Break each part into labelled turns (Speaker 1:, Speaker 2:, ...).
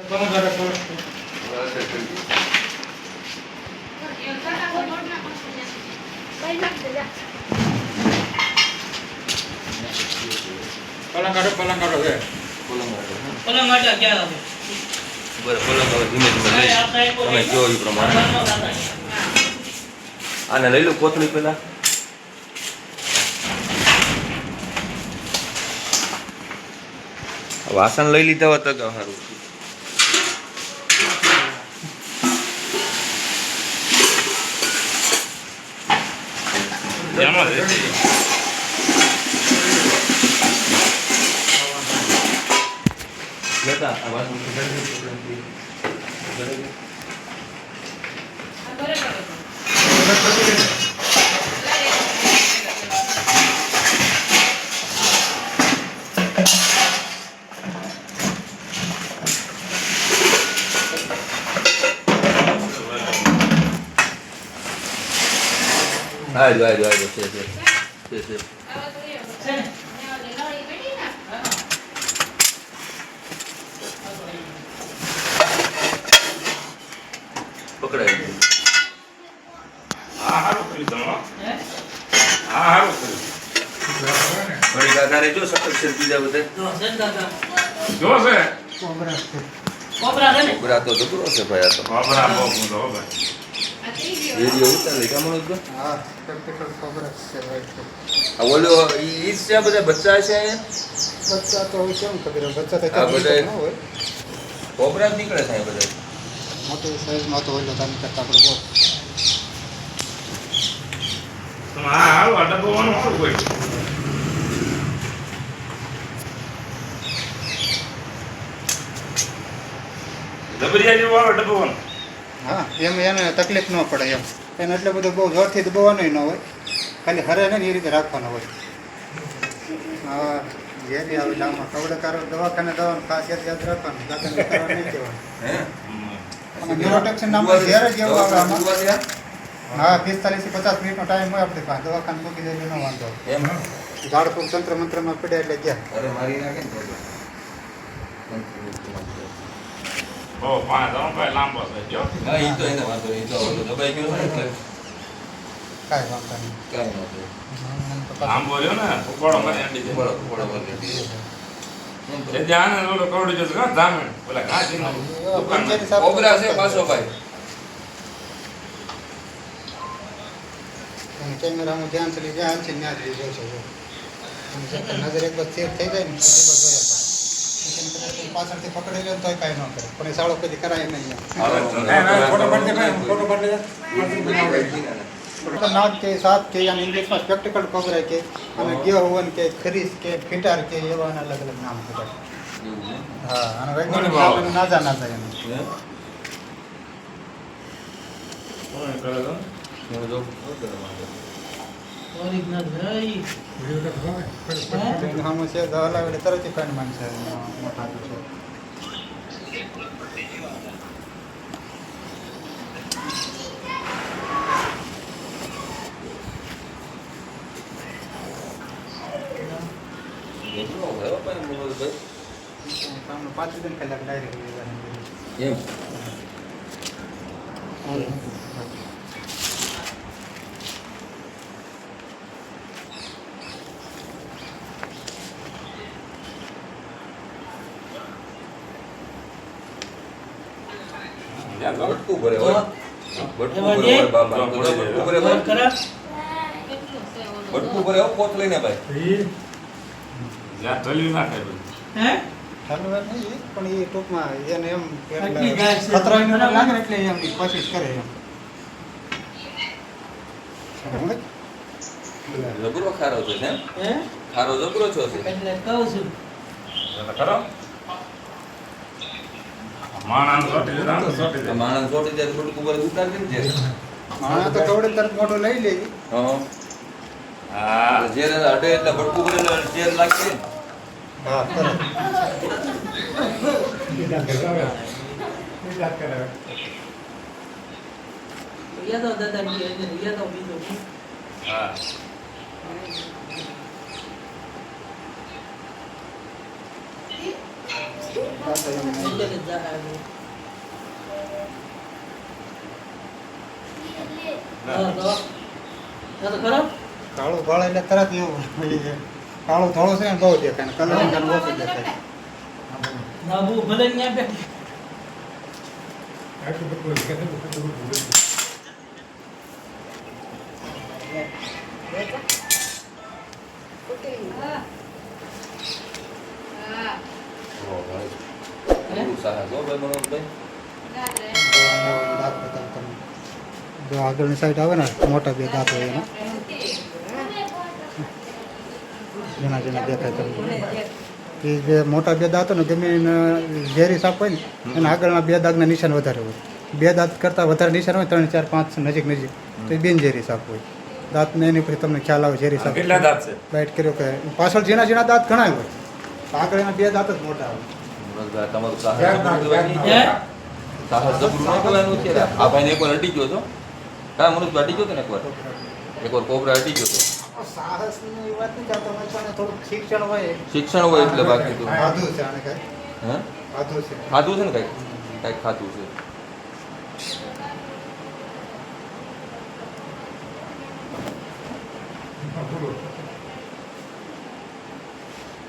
Speaker 1: કોણ કરે કોણ પલંગ કાઢો છે પલંગ કાઢો ક્યાં આવે
Speaker 2: બરાબર પલંગ હવે ધીમે ધીમે લઈ તમે જો એ પ્રમાણે આને લઈ લો કોથળી પેલા વાસણ લઈ લીધા હોત તો સારું લેતા આ વાસણ આજો છે પકડાય
Speaker 1: હા હારું કરી દો હા હારું કરી
Speaker 2: ઘડી કાકારે જો સતત છે બીજા બધા
Speaker 1: જો છે
Speaker 2: કોબરા તો જબરો છે ભાઈ આ તો
Speaker 1: કોબરા બહુ મોટો હો ભાઈ
Speaker 2: રેડિયો ઉતારે કામણો જ
Speaker 3: હા પ્રેક્ટિકલ ખબર છે ભાઈ
Speaker 2: આ ઓલો ઈ છે બધા બચ્ચા છે અહીંયા
Speaker 3: બચ્ચા તો હોય કેમ ખબર બચ્ચા તો
Speaker 2: આ બધા
Speaker 3: ન હોય
Speaker 2: કોબરા જ નીકળે છે બધા
Speaker 3: મોટી સાઈઝમાં તો હોય તમે કરતા આપણે બહુ
Speaker 1: હા હારું આ ડબ્બોવાનું શું કોઈ ડબરિયા જેવો આવે ડબ્બોવાનું
Speaker 3: હા એમ એને તકલીફ ન પડે એમ એને એટલે બધું બહુ જોરથી દબાવવાનું ન હોય ખાલી હરે ને એ રીતે રાખવાનો હોય હા જે બી આવે લાંબા કવડે કારો દવાખાને દવાનું ખાસ યાદ રાખવાનું દાખલ કરવા નહીં કહેવાનું ન્યુરોટેક્સિન નામનો ઝેર જ એવો આવે આમાં હા 45 થી 50 મિનિટનો ટાઈમ હોય આપણે પાસે દવાખાને મૂકી દઈએ ન વાંધો
Speaker 2: એમ
Speaker 3: ઝાડફૂલ તંત્ર મંત્રમાં પડે એટલે ગયા
Speaker 2: અરે મારી નાખે ને
Speaker 1: ઓ પાંચ ભાઈ લાંબો છે જો
Speaker 2: હા ઈ તો એને વાંધો નહીં તો ઓલો દબાઈ ગયો છે એટલે
Speaker 3: કાંઈ વાંધો નહીં
Speaker 2: કાઈ નહોતું
Speaker 1: લાંબો રહ્યો ને ઉપાડો મારી આંડી છે
Speaker 2: બરાબર બરાબર
Speaker 1: એ ધ્યાન ઓલો કવડી જશે કા ધામણ ઓલા કાચી નો દુકાન
Speaker 2: કોબરા છે પાછો ભાઈ
Speaker 3: કેમેરામાં ધ્યાન ચલી જ્યાં છે ત્યાં જ જોશે નજર એક બાદ સેફ થઈ જાય ને તો બસ જોયા પાછળથી પકડી લે તો કાંઈ ન કરે પણ એ સાળો કદી કરાય નહીં
Speaker 1: ફોટો પાડી દે
Speaker 3: નાક કે સાપ કે યાની ઇંગ્લિશમાં સ્પેક્ટિકલ કોબરા કે અને ગેહુવન કે ખરીસ કે ફિટાર કે એવા અલગ અલગ નામ કહેવાય હા અને વૈજ્ઞાનિક નામ નાજા નાજા એનું
Speaker 1: કોણ કરે તો
Speaker 2: હું જો
Speaker 3: હમ છે દવા લાવે તરત ફ્રેન્ડ માનશે મોટા છે કામનું 5 કલાક ડાયરેક્ટ
Speaker 2: એમ બટકું ભરે હોય બટકું ભરે હોય બાબા બટકું ભરે હોય બટકું ભરે હોય પોત લઈને ભાઈ
Speaker 1: જ્યાં તલ્યું ના ખાય
Speaker 3: હે ચાલુ વાત નહીં પણ એ ટૂંકમાં એને એમ ખતરો એને લાગે ને એટલે એમ કોશિશ કરે એમ
Speaker 2: જબરો ખારો છે હે ખારો જબરો છો છે
Speaker 4: એટલે કહું છું
Speaker 1: ખરો માણસ સોટી દે
Speaker 2: માણસ છોટી જાય બટકું ભરે ઉતાર કેમ છે
Speaker 3: માણા તો કવડે તરત મોટો લઈ લે
Speaker 1: હા
Speaker 2: જેર અડે એટલે બટકું ભરે જેર લાગશે
Speaker 3: હા
Speaker 4: યાદવ દાદા યાદવ બીજો
Speaker 1: હા
Speaker 4: એટલે કે જા આવ્યો. હા, તો ખરાબ
Speaker 3: કાળું ભાળ એટલે તરત એવું મળી જાય. કાળું ધોળું છે ને બહુ દેખાય ને કલર ઓછું દેખાય.
Speaker 4: ના બહુ ભલે ન્યા બે
Speaker 2: બહુ સારા છો ભાઈ મનોજભાઈ.
Speaker 3: દાંત બતાવું તમને. જો આગળની સાઈડ આવે ને મોટા બે દાંત હોય એના જૂના જૂના દેખાય તમને. એ જે મોટા બે દાંત હોય ને ગમે એના ઝેરી સાપ હોય ને એના આગળના બે દાગના નિશાન વધારે હોય. બે દાંત કરતાં વધારે નિશાન હોય 3, 4, 5 નજીક નજીક તો એ બિનઝેરી સાપ હોય. દાંતને એની પર તમને ખ્યાલ આવે ઝેરી સાપ
Speaker 1: કેટલા દાંત છે?
Speaker 3: બાઇટ કર્યો કે પાછળ ઝીણા ઝીણા દાંત ઘણા હોય. આગળ એના બે દાંત જ મોટા આવે.
Speaker 2: મનોજભાઈ તમારું સાહસ જબરું કહેવાય. સાહસ જબરું ન કહેવાનું છે. આ ભાઈને એકવાર અટી ગયો હતો. હા મનોજભાઈ અટી ગયો હતો ને એકવાર કોબરા અટી ગયો હતો.
Speaker 3: સાહસની વાત નથી કરતો પણ થોડુંક શિક્ષણ હોય.
Speaker 2: શિક્ષણ હોય એટલે બાકી તો
Speaker 3: ખાધું છે આને કાંઈ
Speaker 2: હે
Speaker 3: ખાધું છે.
Speaker 2: ખાધું છે ને કાંઈક ખાધું છે.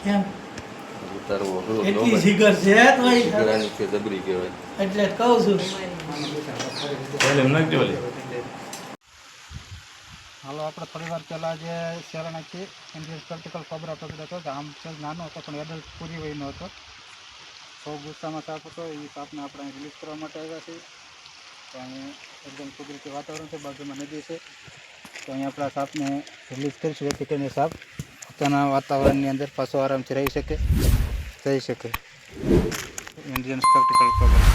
Speaker 4: કેમ
Speaker 2: ઉતારવો અઘરો લો
Speaker 4: એટલી
Speaker 2: ભાઈ.
Speaker 4: જીગર છે તોય
Speaker 2: જીગરાની છે જબરી કહેવાય.
Speaker 4: એટલે જ કહું છું
Speaker 1: પહેલે એમ નાખજો ઓલી.
Speaker 3: હાલો આપણે થોડી વાર પહેલાં જે શેર નાખી ઇન્ડિયન સ્પેક્ટિકલ કોબરા પકડ્યો હતો આમ છે નાનો હતો પણ એડલ્ટ પૂરી વયનો હતો. બહુ ગુસ્સામાં સાપ હતો. એ સાપને આપણે રિલીઝ કરવા માટે આવ્યા છીએ. તો અહીં એકદમ કુદરતી વાતાવરણ છે, બાજુમાં નદી છે. તો અહીં આપણા સાપને રિલીઝ કરીશું જેથી કરીને સાપ પોતાના વાતાવરણની અંદર પાછો આરામથી રહી શકે જઈ શકે. Indian spectacle cobra.